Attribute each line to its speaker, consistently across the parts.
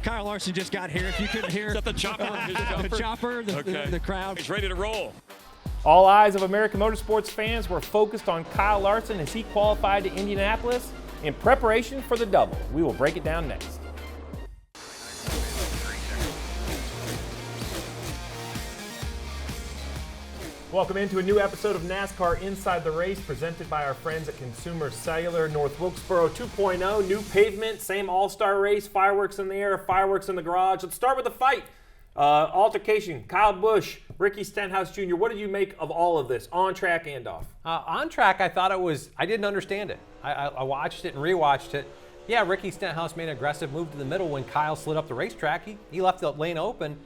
Speaker 1: Kyle Larson just got here. If you couldn't hear.
Speaker 2: Is that the chopper?
Speaker 1: The crowd.
Speaker 2: He's ready to roll.
Speaker 3: All eyes of American motorsports fans were focused on Kyle Larson as he qualified to Indianapolis in preparation for the double. We will break it down next. Welcome into a new episode of NASCAR Inside the Race, presented by our friends at Consumer Cellular. North Wilkesboro 2.0, new pavement, same all-star race, fireworks in the air, fireworks in the garage. Let's start with the fight. Altercation, Kyle Busch, Ricky Stenhouse Jr. What did you make of all of this, on track and off?
Speaker 4: On track, I thought I didn't understand it. I watched it and rewatched it. Yeah, Ricky Stenhouse made an aggressive move to the middle when Kyle slid up the racetrack. He left the lane open.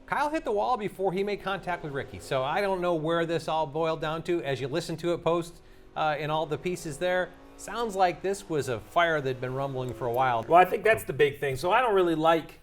Speaker 4: Kyle hit the wall before he made contact with Ricky. So I don't know where this all boiled down to. As you listen to it post in all the pieces there, sounds like this was a fire that had been rumbling for a while.
Speaker 3: Well, I think that's the big thing. So I don't really like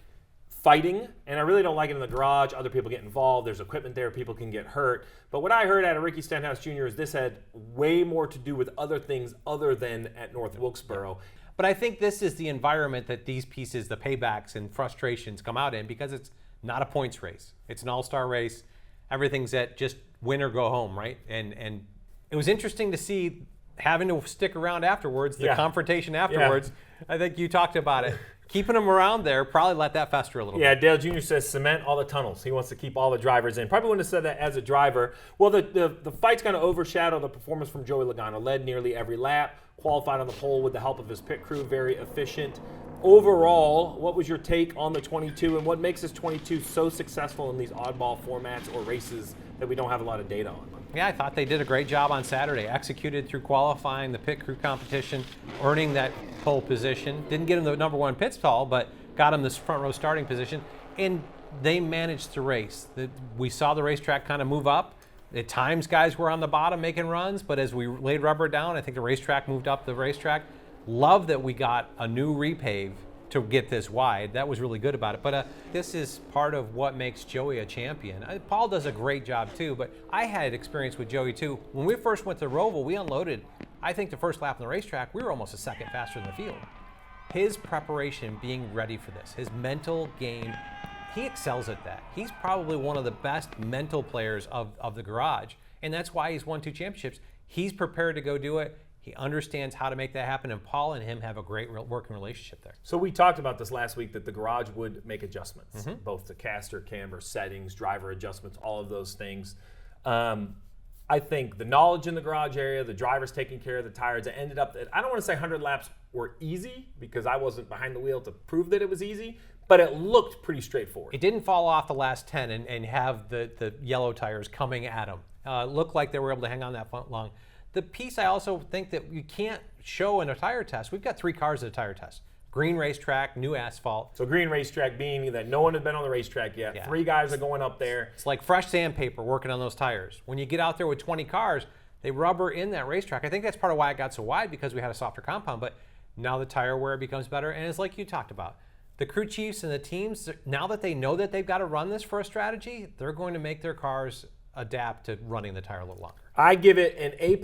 Speaker 3: fighting, and I really don't like it in the garage. Other people get involved. There's equipment there. People can get hurt. But what I heard out of Ricky Stenhouse Jr. is this had way more to do with other things other than at North Wilkesboro.
Speaker 4: But I think this is the environment that these pieces, the paybacks and frustrations come out in, because it's not a points race. It's an all-star race. Everything's at just win or go home, right? And it was interesting to see having to stick around afterwards, the confrontation afterwards. Yeah. I think you talked about it. Keeping them around there, probably let that fester a little bit.
Speaker 3: Yeah, Dale Jr. says cement all the tunnels. He wants to keep all the drivers in. Probably wouldn't have said that as a driver. Well, the fight's going to overshadow the performance from Joey Logano. Led nearly every lap, qualified on the pole with the help of his pit crew, very efficient. Overall, what was your take on the 22, and what makes this 22 so successful in these oddball formats or races that we don't have a lot of data on?
Speaker 4: Yeah, I thought they did a great job on Saturday. Executed through qualifying, the pit crew competition, earning that pole position. Didn't get him the number one pit stall, but got him this front row starting position. And they managed the race. We saw the racetrack kind of move up. At times, guys were on the bottom making runs, but as we laid rubber down, I think the racetrack moved up the racetrack. Love that we got a new repave to get this wide. That was really good about it. But this is part of what makes Joey a champion. Paul does a great job too, but I had experience with Joey too. When we first went to Roval, we unloaded, I think the first lap on the racetrack, we were almost a second faster than the field. His preparation, being ready for this, his mental game, he excels at that. He's probably one of the best mental players of the garage, and that's why he's won 2 championships. He's prepared to go do it. He understands how to make that happen, and Paul and him have a great working relationship there.
Speaker 3: So we talked about this last week, that the garage would make adjustments, both to caster, camber, settings, driver adjustments, all of those things. I think the knowledge in the garage area, the drivers taking care of the tires, it ended up that, I don't want to say 100 laps were easy, because I wasn't behind the wheel to prove that it was easy, but it looked pretty straightforward.
Speaker 4: It didn't fall off the last 10 and have the yellow tires coming at them. Looked like they were able to hang on that long. The piece I also think that you can't show in a tire test, we've got 3 cars at a tire test. Green racetrack, new asphalt.
Speaker 3: So green racetrack being that no one had been on the racetrack yet. Yeah. 3 guys are going up there.
Speaker 4: It's like fresh sandpaper working on those tires. When you get out there with 20 cars, they rubber in that racetrack. I think that's part of why it got so wide, because we had a softer compound, but now the tire wear becomes better. And it's like you talked about. The crew chiefs and the teams, now that they know that they've got to run this for a strategy, they're going to make their cars adapt to running the tire a little longer.
Speaker 3: I give it an A+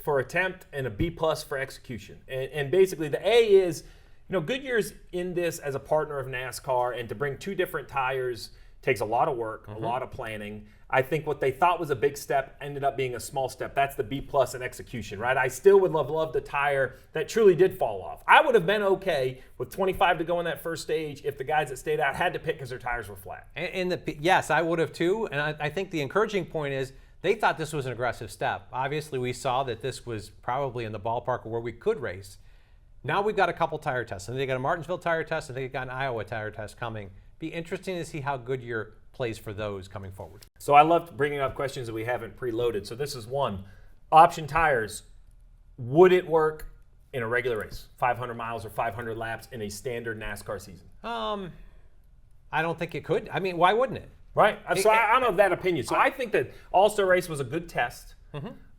Speaker 3: for attempt and a B+ for execution. And basically the A is, Goodyear's in this as a partner of NASCAR, and to bring 2 different tires takes a lot of work, a lot of planning. I think what they thought was a big step ended up being a small step. That's the B+ in execution, right? I still would love the tire that truly did fall off. I would have been okay with 25 to go in that first stage if the guys that stayed out had to pit because their tires were flat.
Speaker 4: Yes, I would have too. And I think the encouraging point is they thought this was an aggressive step. Obviously, we saw that this was probably in the ballpark of where we could race. Now we've got a couple tire tests. And they got a Martinsville tire test, and they got an Iowa tire test coming. Be interesting to see how Goodyear plays for those coming forward.
Speaker 3: So I loved bringing up questions that we haven't preloaded. So this is one. Option tires, would it work in a regular race, 500 miles or 500 laps in a standard NASCAR season?
Speaker 4: I don't think it could. I mean, why wouldn't it?
Speaker 3: Right. So I'm of that opinion. So I think that All-Star Race was a good test.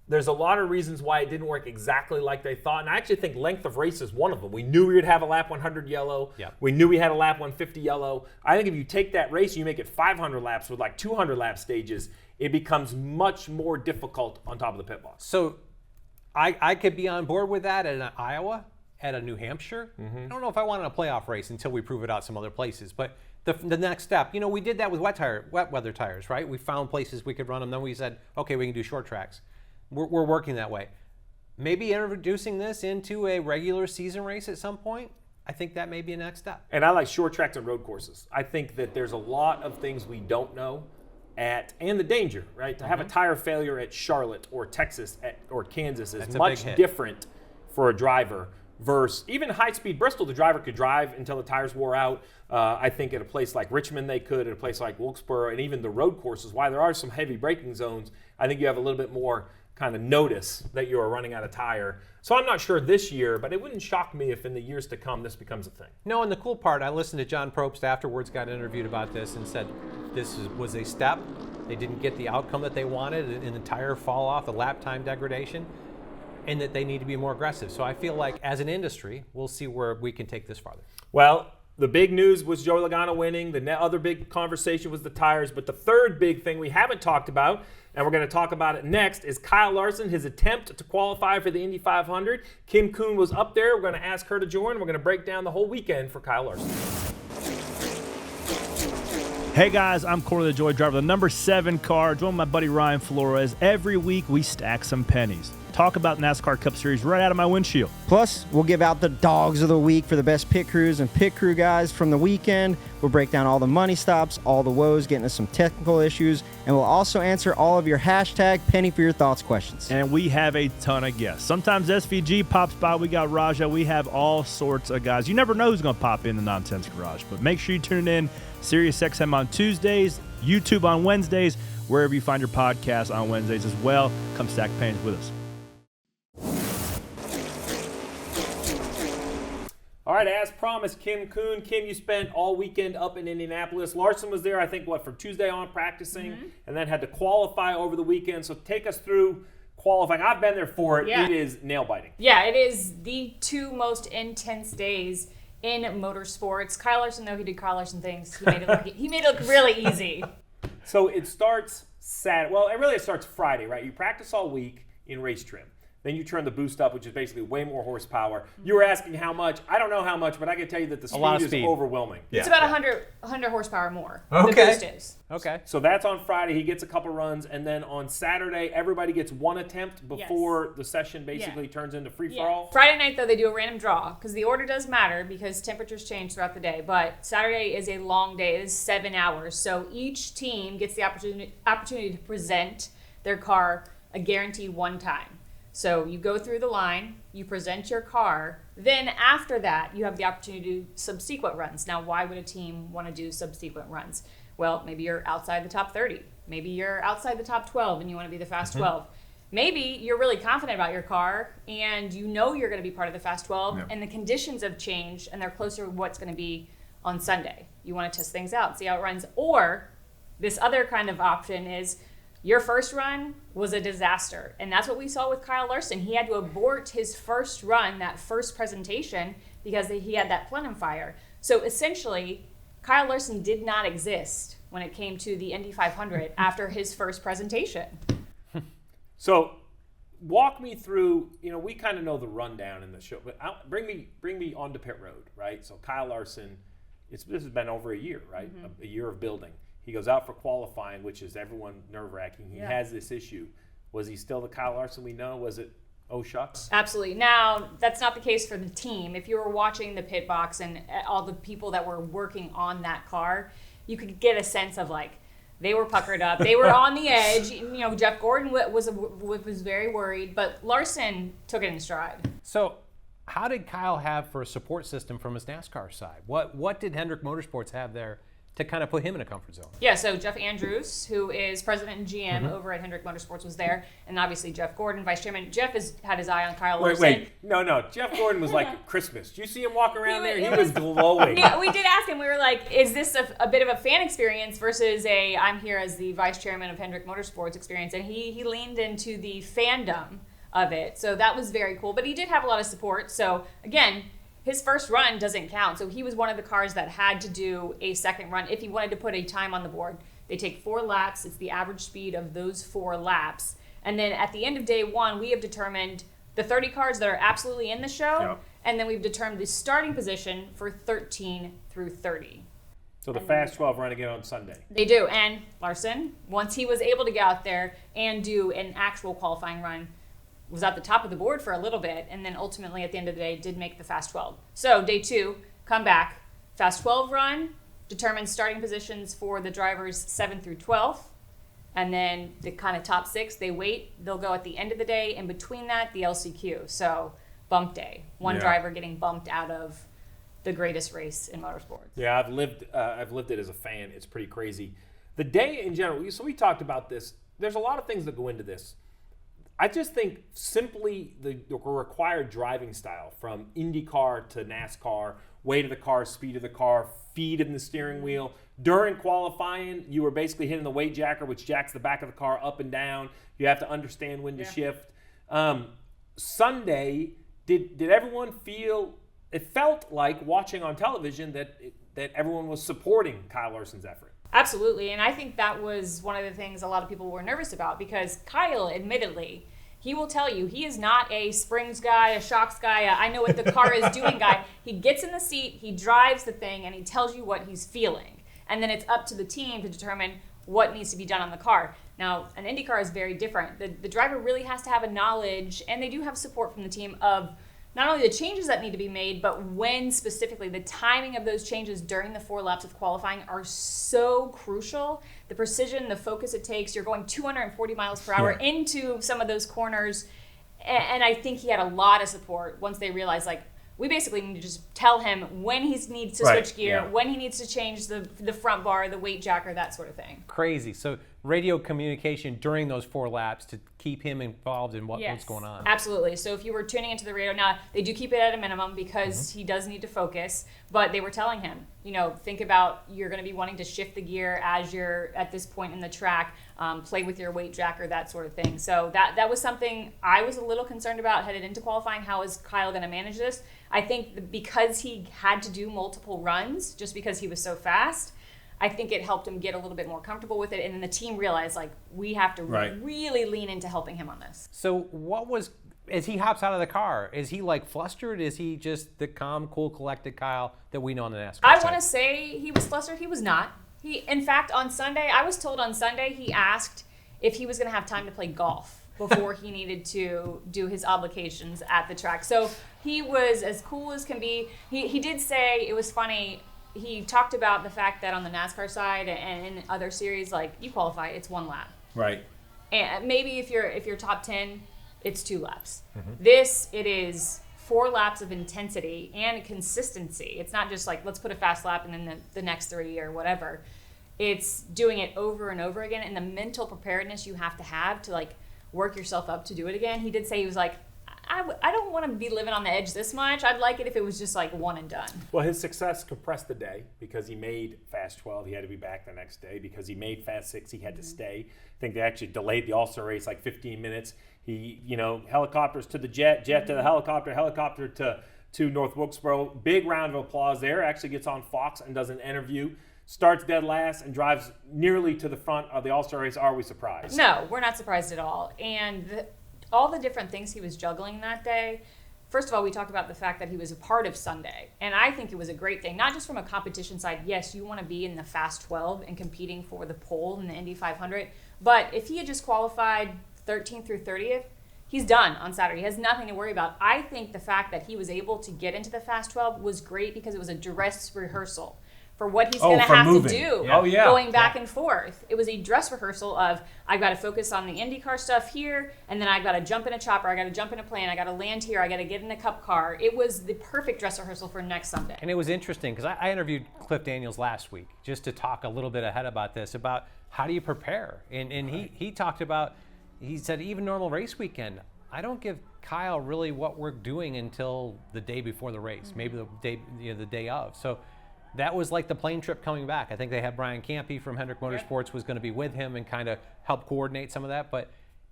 Speaker 3: There's a lot of reasons why it didn't work exactly like they thought. And I actually think length of race is one of them. We knew we would have a lap 100 yellow.
Speaker 4: Yep.
Speaker 3: We knew we had a lap 150 yellow. I think if you take that race and you make it 500 laps with like 200 lap stages, it becomes much more difficult on top of the pit box.
Speaker 4: So I could be on board with that in Iowa. at a New Hampshire. I don't know if I wanted a playoff race until we prove it out some other places. But the next step, we did that with wet weather tires, right? We found places we could run them. Then we said, okay, we can do short tracks. We're working that way. Maybe introducing this into a regular season race at some point, I think that may be a next step.
Speaker 3: And I like short tracks and road courses. I think that there's a lot of things we don't know and the danger, right? To have a tire failure at Charlotte or Texas or Kansas is much different for a driver versus even high-speed Bristol. The driver could drive until the tires wore out. I think at a place like Richmond they could, at a place like Wilkesboro, and even the road courses, while there are some heavy braking zones, I think you have a little bit more kind of notice that you are running out of tire. So I'm not sure this year, but it wouldn't shock me if in the years to come this becomes a thing.
Speaker 4: No, and the cool part, I listened to John Probst afterwards, got interviewed about this, and said this was a step. They didn't get the outcome that they wanted, an entire fall off, a lap time degradation, and that they need to be more aggressive. So I feel like as an industry, we'll see where we can take this farther.
Speaker 3: Well, the big news was Joey Logano winning. The other big conversation was the tires. But the third big thing we haven't talked about, and we're going to talk about it next, is Kyle Larson, his attempt to qualify for the Indy 500. Kim Kuhn was up there. We're going to ask her to join. We're going to break down the whole weekend for Kyle Larson.
Speaker 2: Hey guys, I'm Corey the Joy Driver, the number 7 car, joined my buddy Ryan Flores. Every week we stack some pennies. Talk about NASCAR Cup Series right out of my windshield.
Speaker 5: Plus, we'll give out the dogs of the week for the best pit crews and pit crew guys from the weekend. We'll break down all the money stops, all the woes, get into some technical issues, and we'll also answer all of your hashtag Penny for Your Thoughts questions.
Speaker 2: And we have a ton of guests. Sometimes SVG pops by. We got Raja. We have all sorts of guys. You never know who's going to pop in the Nonsense Garage, but make sure you tune in. SiriusXM on Tuesdays, YouTube on Wednesdays, wherever you find your podcast on Wednesdays as well. Come stack pennies with us.
Speaker 3: All right, as promised, Kim Kuhn. Kim, you spent all weekend up in Indianapolis. Larson was there, I think, from Tuesday on practicing, and then had to qualify over the weekend. So take us through qualifying. I've been there for it.
Speaker 6: Yeah.
Speaker 3: It is nail-biting.
Speaker 6: Yeah, it is the 2 most intense days in motorsports. Kyle Larson, though he did Kyle Larson things, he made it look really easy.
Speaker 3: So it starts Saturday. Well, it starts Friday, right? You practice all week in race trim. Then you turn the boost up, which is basically way more horsepower. You were asking how much. I don't know how much, but I can tell you that the speed is overwhelming.
Speaker 6: It's about 100 horsepower more.
Speaker 4: Okay.
Speaker 6: The boost is.
Speaker 4: Okay.
Speaker 3: So that's on Friday. He gets a couple runs. And then on Saturday, everybody gets one attempt before the session basically turns into free-for-all.
Speaker 6: Friday night, though, they do a random draw because the order does matter because temperatures change throughout the day. But Saturday is a long day. It is 7 hours. So each team gets the opportunity to present their car a guaranteed one time. So you go through the line, you present your car, then after that, you have the opportunity to do subsequent runs. Now, why would a team want to do subsequent runs? Well, maybe you're outside the top 30. Maybe you're outside the top 12 and you want to be the fast 12. Maybe you're really confident about your car and you know you're going to be part of the fast 12 and the conditions have changed and they're closer to what's going to be on Sunday. You want to test things out, see how it runs. Or this other kind of option is your first run was a disaster. And that's what we saw with Kyle Larson. He had to abort his first run, that first presentation, because he had that plenum fire. So essentially, Kyle Larson did not exist when it came to the Indy 500 after his first presentation.
Speaker 3: So walk me through, we kind of know the rundown in the show, but bring me onto pit road, right? So Kyle Larson, this has been over a year, right? A year of building. He goes out for qualifying, which is everyone nerve-wracking. He has this issue. Was he still the Kyle Larson we know? Was it, oh shucks?
Speaker 6: Absolutely. Now, that's not the case for the team. If you were watching the pit box and all the people that were working on that car, you could get a sense of they were puckered up. They were on the edge. Jeff Gordon was very worried, but Larson took it in stride.
Speaker 4: So how did Kyle have for a support system from his NASCAR side? What did Hendrick Motorsports have there to kind of put him in a comfort zone?
Speaker 6: Yeah, so Jeff Andrews, who is president and GM over at Hendrick Motorsports, was there, and obviously Jeff Gordon, vice chairman. Jeff has had his eye on Kyle Larson.
Speaker 3: Wait, no. Jeff Gordon was like Christmas. Did you see him walk around there? He was glowing.
Speaker 6: Yeah, we did ask him. We were like, is this a bit of a fan experience versus I'm here as the vice chairman of Hendrick Motorsports experience? And he leaned into the fandom of it. So that was very cool. But he did have a lot of support. So again, his first run doesn't count. So he was one of the cars that had to do a second run if he wanted to put a time on the board. They take 4 laps. It's the average speed of those 4 laps. And then at the end of day 1, we have determined the 30 cars that are absolutely in the show. And then we've determined the starting position for 13 through 30.
Speaker 3: So the Fast 12 run again on Sunday.
Speaker 6: They do. And Larson, once he was able to get out there and do an actual qualifying run, was at the top of the board for a little bit, and then ultimately at the end of the day did make the Fast 12. So day 2, come back, Fast 12 run, determines starting positions for the drivers 7 through 12. And then the kind of top 6, they wait. They'll go at the end of the day. In between that, the LCQ. So bump day. One driver getting bumped out of the greatest race in motorsports.
Speaker 3: Yeah, I've lived it as a fan. It's pretty crazy. The day in general, so we talked about this. There's a lot of things that go into this. I just think simply the required driving style from IndyCar to NASCAR, weight of the car, speed of the car, feet in the steering wheel. During qualifying, you were basically hitting the weight jacker, which jacks the back of the car up and down. You have to understand when to shift. Sunday, did everyone feel? It felt like watching on television that everyone was supporting Kyle Larson's effort.
Speaker 6: Absolutely, and I think that was one of the things a lot of people were nervous about, because Kyle, admittedly, he will tell you he is not a springs guy, a shocks guy, I know what the car is doing guy. He gets in the seat, he drives the thing, and he tells you what he's feeling. And then it's up to the team to determine what needs to be done on the car. Now, an IndyCar is very different. The driver really has to have a knowledge, and they do have support from the team, of not only the changes that need to be made, but when specifically. The timing of those changes during the 4 laps of qualifying are so crucial. The precision, the focus it takes. You're going 240 miles per hour into some of those corners. And I think he had a lot of support once they realized, like, we basically need to just tell him when he needs to switch gear, when he needs to change the front bar, the weight jacker, that sort of thing.
Speaker 4: Crazy. So radio communication during those 4 laps to keep him involved in what's going on.
Speaker 6: Absolutely. So if you were tuning into the radio, now they do keep it at a minimum because he does need to focus, but they were telling him, think about, you're going to be wanting to shift the gear as you're at this point in the track, play with your weight jacker, that sort of thing. So that was something I was a little concerned about headed into qualifying. How is Kyle going to manage this? I think because he had to do multiple runs, just because he was so fast, I think it helped him get a little bit more comfortable with it. And then the team realized, like, we have to really lean into helping him on this.
Speaker 4: So as he hops out of the car, is he like flustered? Is he just the calm, cool, collected Kyle that we know on the NASCAR
Speaker 6: I
Speaker 4: side?
Speaker 6: want to say he was flustered. He was not. In fact, on Sunday, I was told on Sunday, he asked if he was going to have time to play golf before he needed to do his obligations at the track. So he was as cool as can be. He did say, it was funny, he talked about the fact that on the NASCAR side and in other series, like, you qualify, it's 1 lap.
Speaker 3: Right.
Speaker 6: And maybe if you're top 10, it's 2 laps. This, it is 4 laps of intensity and consistency. It's not just like, let's put a fast lap and then the next 3 or whatever. It's doing it over and over again, and the mental preparedness you have to like work yourself up to do it again. He did say, he was like, I don't want to be living on the edge this much. I'd like it if it was just like one and done.
Speaker 3: Well, his success compressed the day because he made Fast 12. He had to be back the next day. Because he made Fast 6, he had to stay. I think they actually delayed the All-Star race like 15 minutes. He, helicopters to the jet to the helicopter to North Wilkesboro. Big round of applause there. Actually gets on Fox and does an interview. Starts dead last and drives nearly to the front of the All-Star race. Are we surprised?
Speaker 6: No, we're not surprised at all. And all the different things he was juggling that day. First of all, we talked about the fact that he was a part of Sunday. And I think it was a great thing, not just from a competition side. Yes, you want to be in the Fast 12 and competing for the pole in the Indy 500. But if he had just qualified 13th through 30th, he's done on Saturday. He has nothing to worry about. I think the fact that he was able to get into the Fast 12 was great because it was a dress rehearsal for what he's going to have to do going back and forth. It was a dress rehearsal of, I've got to focus on the IndyCar stuff here, and then I've got to jump in a chopper, I got to jump in a plane, I got to land here, I got to get in a cup car. It was the perfect dress rehearsal for next Sunday.
Speaker 4: And it was interesting because I interviewed Cliff Daniels last week just to talk a little bit ahead about this, about how do you prepare. And he talked about, he said even normal race weekend, I don't give Kyle really what we're doing until the day before the race, maybe the day of. So that was like the plane trip coming back. I think they had Brian Campy from Hendrick Motorsports was going to be with him and kind of help coordinate some of that. But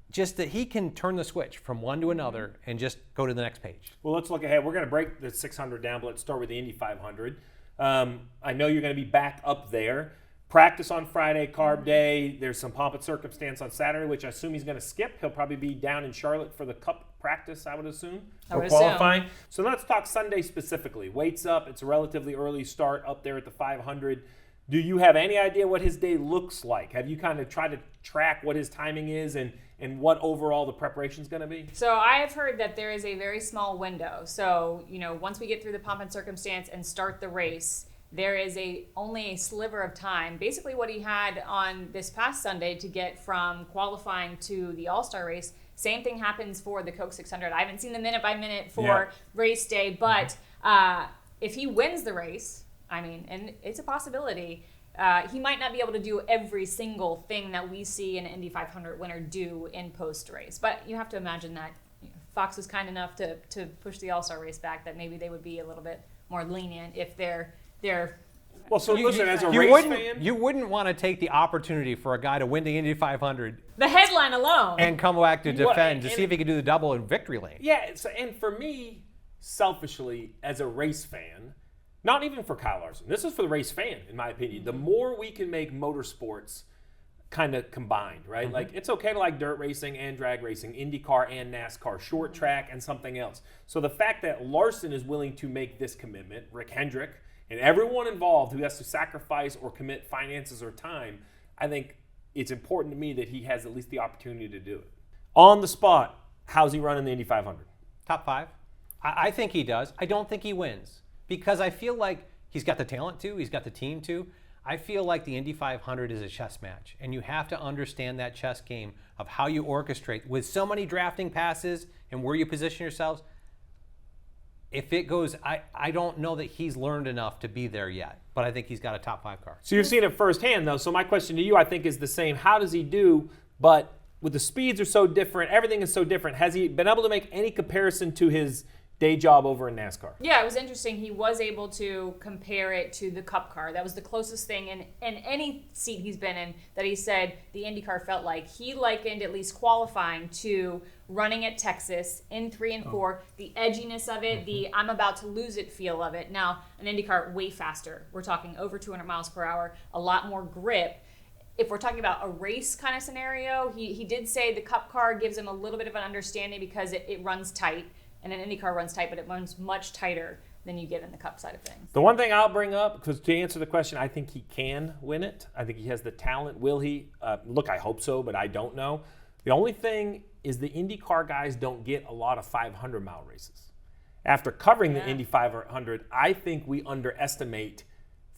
Speaker 4: just that he can turn the switch from one to another and just go to the next page.
Speaker 3: Well, let's look ahead. We're going to break the 600 down, but let's start with the Indy 500. I know you're going to be back up there. Practice on Friday, carb day. There's some pomp and circumstance on Saturday, which I assume he's going to skip. He'll probably be down in Charlotte for the Cup practice, I would assume,
Speaker 6: I
Speaker 3: or
Speaker 6: would
Speaker 3: qualifying. So let's talk Sunday specifically. Weights up. It's a relatively early start up there at the 500. Do you have any idea what his day looks like? Have you kind of tried to track what his timing is and what overall the preparation is going to be?
Speaker 6: So I have heard that there is a very small window. So, once we get through the pomp and circumstance and start the race, there is only a sliver of time. Basically what he had on this past Sunday to get from qualifying to the All-Star race, same thing happens for the Coke 600. I haven't seen the minute by minute for race day, but if he wins the race, and it's a possibility, he might not be able to do every single thing that we see an Indy 500 winner do in post-race. But you have to imagine that Fox was kind enough to push the All-Star race back, that maybe they would be a little bit more lenient if they're
Speaker 3: well, so listen, as a race fan,
Speaker 4: you wouldn't want to take the opportunity for a guy to win the Indy 500
Speaker 6: the headline alone
Speaker 4: and come back to defend
Speaker 3: and
Speaker 4: see if he could do the double in victory lane.
Speaker 3: Yeah, and for me, selfishly, as a race fan, not even for Kyle Larson, this is for the race fan, in my opinion. The more we can make motorsports kind of combined, right?
Speaker 4: Mm-hmm.
Speaker 3: Like, it's okay to like dirt racing and drag racing, IndyCar and NASCAR, short track and something else. So the fact that Larson is willing to make this commitment, Rick Hendrick, and everyone involved who has to sacrifice or commit finances or time, I think it's important to me that he has at least the opportunity to do it. On the spot, how's he running the Indy 500?
Speaker 4: Top 5. I think he does. I don't think he wins because I feel like he's got the talent to, he's got the team to. I feel like the Indy 500 is a chess match, and you have to understand that chess game of how you orchestrate with so many drafting passes and where you position yourselves. If it goes, I don't know that he's learned enough to be there yet, but I think he's got a top 5 car.
Speaker 3: So you've seen it firsthand, though. So my question to you, I think, is the same. How does he do? But with the speeds are so different, everything is so different. Has he been able to make any comparison to his day job over in NASCAR?
Speaker 6: Yeah, it was interesting. He was able to compare it to the Cup car. That was the closest thing in any seat he's been in that he said the IndyCar felt like. He likened at least qualifying to running at Texas in 3 and 4, the edginess of it, the I'm about to lose it feel of it. Now, an IndyCar way faster. We're talking over 200 miles per hour, a lot more grip. If we're talking about a race kind of scenario, he did say the Cup car gives him a little bit of an understanding because it runs tight. And an IndyCar runs tight, but it runs much tighter than you get in the Cup side of things.
Speaker 3: The one thing I'll bring up, because to answer the question, I think he can win it. I think he has the talent. Will he? Look, I hope so, but I don't know. The only thing is the IndyCar guys don't get a lot of 500-mile races. After covering the Indy 500, I think we underestimate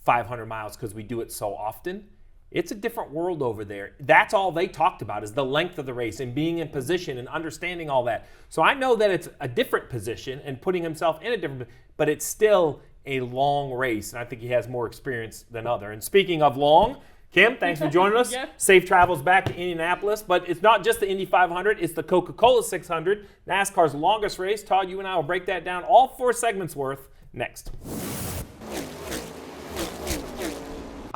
Speaker 3: 500 miles because we do it so often. It's a different world over there. That's all they talked about is the length of the race and being in position and understanding all that. So I know that it's a different position and putting himself in a different, but it's still a long race, and I think he has more experience than other. And speaking of long, Kim, thanks for joining us.
Speaker 6: Yeah.
Speaker 3: Safe travels back to Indianapolis, but it's not just the Indy 500, it's the Coca-Cola 600, NASCAR's longest race. Todd, you and I will break that down, all 4 segments worth, next.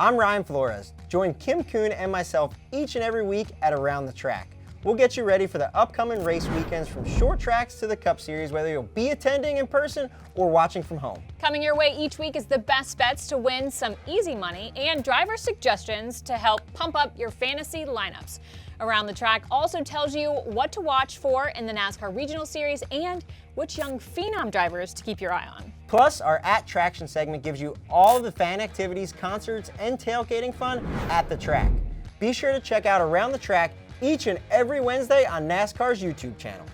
Speaker 5: I'm Ryan Flores. Join Kim Kuhn and myself each and every week at Around the Track. We'll get you ready for the upcoming race weekends from short tracks to the Cup Series, whether you'll be attending in person or watching from home.
Speaker 7: Coming your way each week is the best bets to win some easy money and driver suggestions to help pump up your fantasy lineups. Around the Track also tells you what to watch for in the NASCAR Regional Series and which young phenom drivers to keep your eye on.
Speaker 5: Plus, our At Traction segment gives you all of the fan activities, concerts, and tailgating fun at the track. Be sure to check out Around the Track each and every Wednesday on NASCAR's YouTube channel.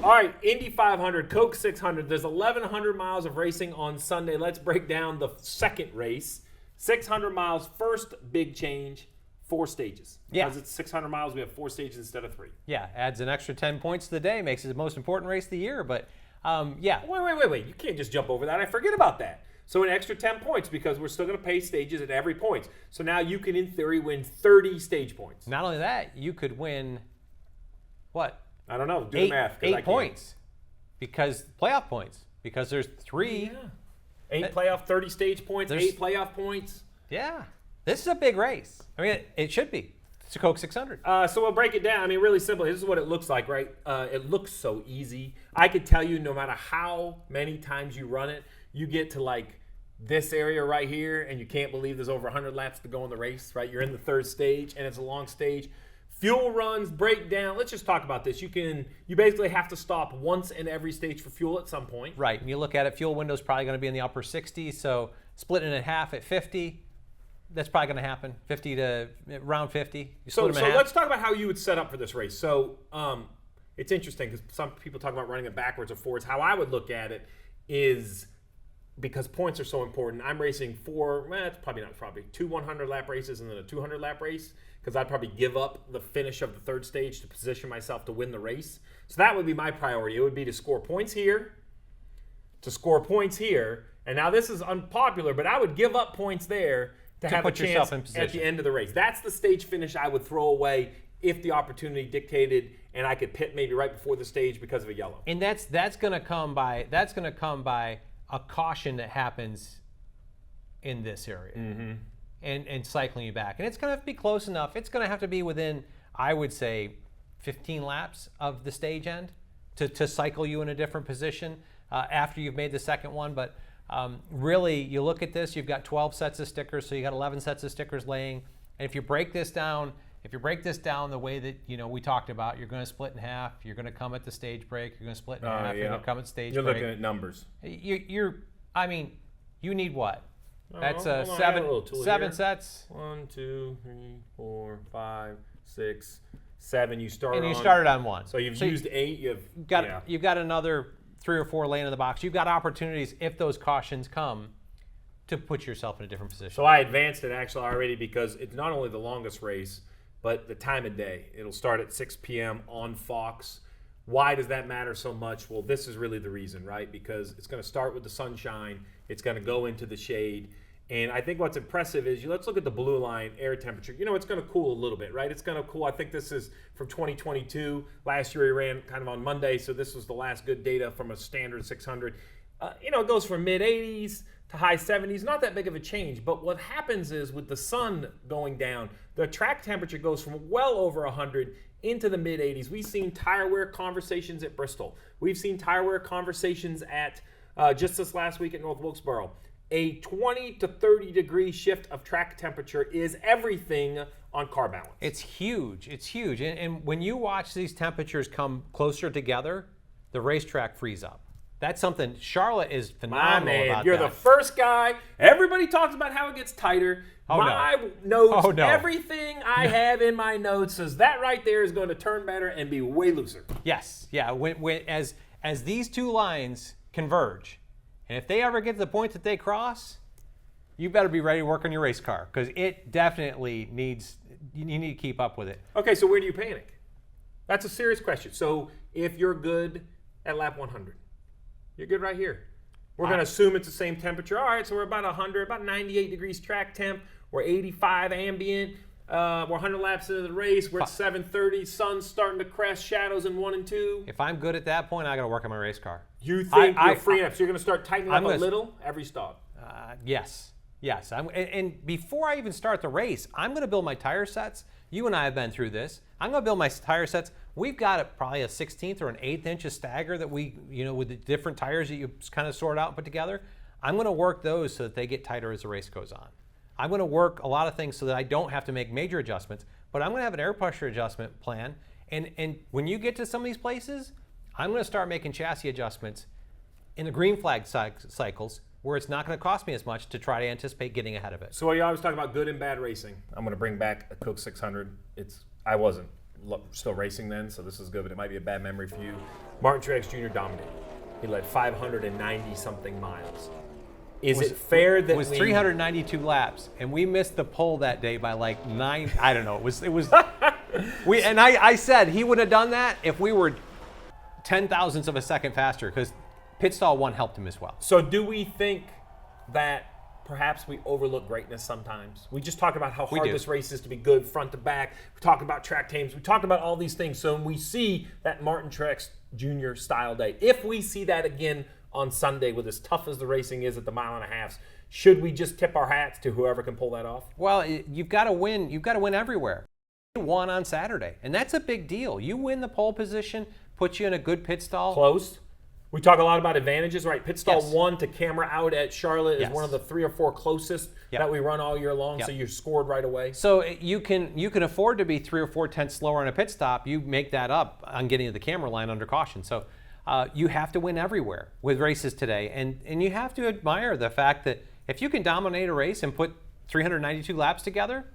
Speaker 3: All right, Indy 500, Coke 600. There's 1,100 miles of racing on Sunday. Let's break down the second race. 600 miles, first big change, 4 stages.
Speaker 4: Yeah.
Speaker 3: Because it's 600 miles, we have 4 stages instead of 3.
Speaker 4: Yeah, adds an extra 10 points to the day, makes it the most important race of the year. But yeah.
Speaker 3: Wait. You can't just jump over that. I forget about that. So an extra 10 points because we're still going to pay stages at every point. So now you can, in theory, win 30 stage points.
Speaker 4: Not only that, you could win, what?
Speaker 3: I don't know. Do the math.
Speaker 4: 8 points. Because playoff points. Because there's 3.
Speaker 3: Yeah. 8 playoff, 30 stage points, 8 playoff points.
Speaker 4: Yeah. This is a big race. I mean, it should be. It's a Coke 600.
Speaker 3: So we'll break it down. I mean, really simply, this is what it looks like, right? It looks so easy. I could tell you no matter how many times you run it, you get to like this area right here, and you can't believe there's over 100 laps to go in the race, right? You're in the 3rd stage, and it's a long stage. Fuel runs, breakdown. Let's just talk about this. You basically have to stop once in every stage for fuel at some point.
Speaker 4: Right. And you look at it, fuel window's probably going to be in the upper 60s, so splitting it in half at 50, that's probably going to happen. 50 to around 50.
Speaker 3: So let's talk about how you would set up for this race. So it's interesting because some people talk about running it backwards or forwards. How I would look at it is, because points are so important, I'm racing it's probably 2 100-lap races and then a 200-lap race, because I'd probably give up the finish of the third stage to position myself to win the race. So that would be my priority. It would be to score points here, and now this is unpopular, but I would give up points there to have a chance at the end of the race. That's the stage finish I would throw away if the opportunity dictated and I could pit maybe right before the stage because of a yellow.
Speaker 4: And that's going to come by a caution that happens in this area, and cycling you back. And it's going to have to be close enough. It's going to have to be within, I would say, 15 laps of the stage end to cycle you in a different position after you've made the second one. But really, you look at this, you've got 12 sets of stickers, so you got 11 sets of stickers laying. And if you break this down the way that we talked about, you're going to split in half. You're going to come at the stage break. You're going to split in half. You're going to come at stage break.
Speaker 3: You're looking at numbers.
Speaker 4: You need what? That's seven sets.
Speaker 3: 1, 2, 3, 4, 5, 6, 7. You
Speaker 4: started on 1.
Speaker 3: So you've used 8.
Speaker 4: You've got another 3 or 4 laying in the box. You've got opportunities if those cautions come to put yourself in a different position.
Speaker 3: So I advanced it actually already because it's not only the longest race, but the time of day. It'll start at 6 p.m. on Fox. Why does that matter so much? Well, this is really the reason, right? Because it's going to start with the sunshine. It's going to go into the shade. And I think what's impressive is, let's look at the blue line, air temperature. It's going to cool a little bit, right? It's going to cool. I think this is from 2022. Last year he ran kind of on Monday, so this was the last good data from a standard 600. It goes from mid-80s to high 70s. Not that big of a change. But what happens is, with the sun going down, the track temperature goes from well over 100 into the mid-80s. We've seen tire wear conversations at Bristol. We've seen tire wear conversations at just this last week at North Wilkesboro. A 20 to 30 degree shift of track temperature is everything on car balance.
Speaker 4: It's huge. It's huge. And when you watch these temperatures come closer together, the racetrack frees up. That's something. Charlotte is phenomenal about
Speaker 3: You're
Speaker 4: that.
Speaker 3: the first guy. Everybody talks about how it gets tighter. Everything I have in my notes says that right there is going to turn better and be way looser.
Speaker 4: Yes. Yeah. As these two lines converge, and if they ever get to the point that they cross, you better be ready to work on your race car, because it definitely needs. You need to keep up with it.
Speaker 3: Okay, so where do you panic? That's a serious question. So if you're good at lap 100, you're good right here. We're going to assume it's the same temperature. All right, so we're about 100, about 98 degrees track temp. We're 85 ambient. We're 100 laps into the race. We're at 7:30. Sun's starting to crest. Shadows in 1 and 2.
Speaker 4: If I'm good at that point, I got to work on my race car.
Speaker 3: You think you're free up? So you're going to start tightening up a little every stop?
Speaker 4: Yes. And before I even start the race, I'm going to build my tire sets. You and I have been through this. I'm going to build my tire sets. We've got probably a 16th or an 1/8 inch of stagger that we, with the different tires that you kind of sort out and put together. I'm going to work those so that they get tighter as the race goes on. I'm going to work a lot of things so that I don't have to make major adjustments, but I'm going to have an air pressure adjustment plan. And when you get to some of these places, I'm going to start making chassis adjustments in the green flag cycles, where it's not going to cost me as much to try to anticipate getting ahead of it.
Speaker 3: So you always talk about good and bad racing. I'm going to bring back a Coke 600. I wasn't still racing then, so this is good, but it might be a bad memory for you. Martin Truex Jr. dominated. He led 590-something miles. Is it fair that
Speaker 4: it was 392 laps, and we missed the pole that day by like 9? I don't know. It was. I said he would have done that if we were 10,000ths of a second faster, because pit stall 1 helped him as well.
Speaker 3: So do we think that perhaps we overlook greatness sometimes? We just talked about how hard this race is to be good front to back. We talked about track times. We talked about all these things. So when we see that Martin Truex Jr. style day, if we see that again on Sunday, with as tough as the racing is at the 1.5 miles, should we just tip our hats to whoever can pull that off?
Speaker 4: Well, you've got to win. You've got to win everywhere. You won on Saturday, and that's a big deal. You win the pole position, puts you in a good pit stall.
Speaker 3: Close. We talk a lot about advantages, right? Pit stall
Speaker 4: Yes.
Speaker 3: 1 to camera out at Charlotte is
Speaker 4: Yes.
Speaker 3: one of the 3 or 4 closest
Speaker 4: Yep.
Speaker 3: that we run all year long,
Speaker 4: Yep.
Speaker 3: so you're scored right away.
Speaker 4: So you can afford to be 3 or 4 tenths slower on a pit stop. You make that up on getting to the camera line under caution. So you have to win everywhere with races today, and you have to admire the fact that if you can dominate a race and put 392 laps together,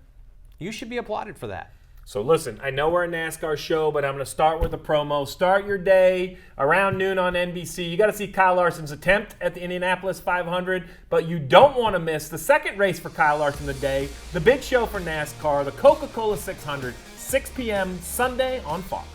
Speaker 4: you should be applauded for that.
Speaker 3: So listen, I know we're a NASCAR show, but I'm going to start with a promo. Start your day around noon on NBC. You got to see Kyle Larson's attempt at the Indianapolis 500, but you don't want to miss the second race for Kyle Larson today, the big show for NASCAR, the Coca-Cola 600, 6 p.m. Sunday on Fox.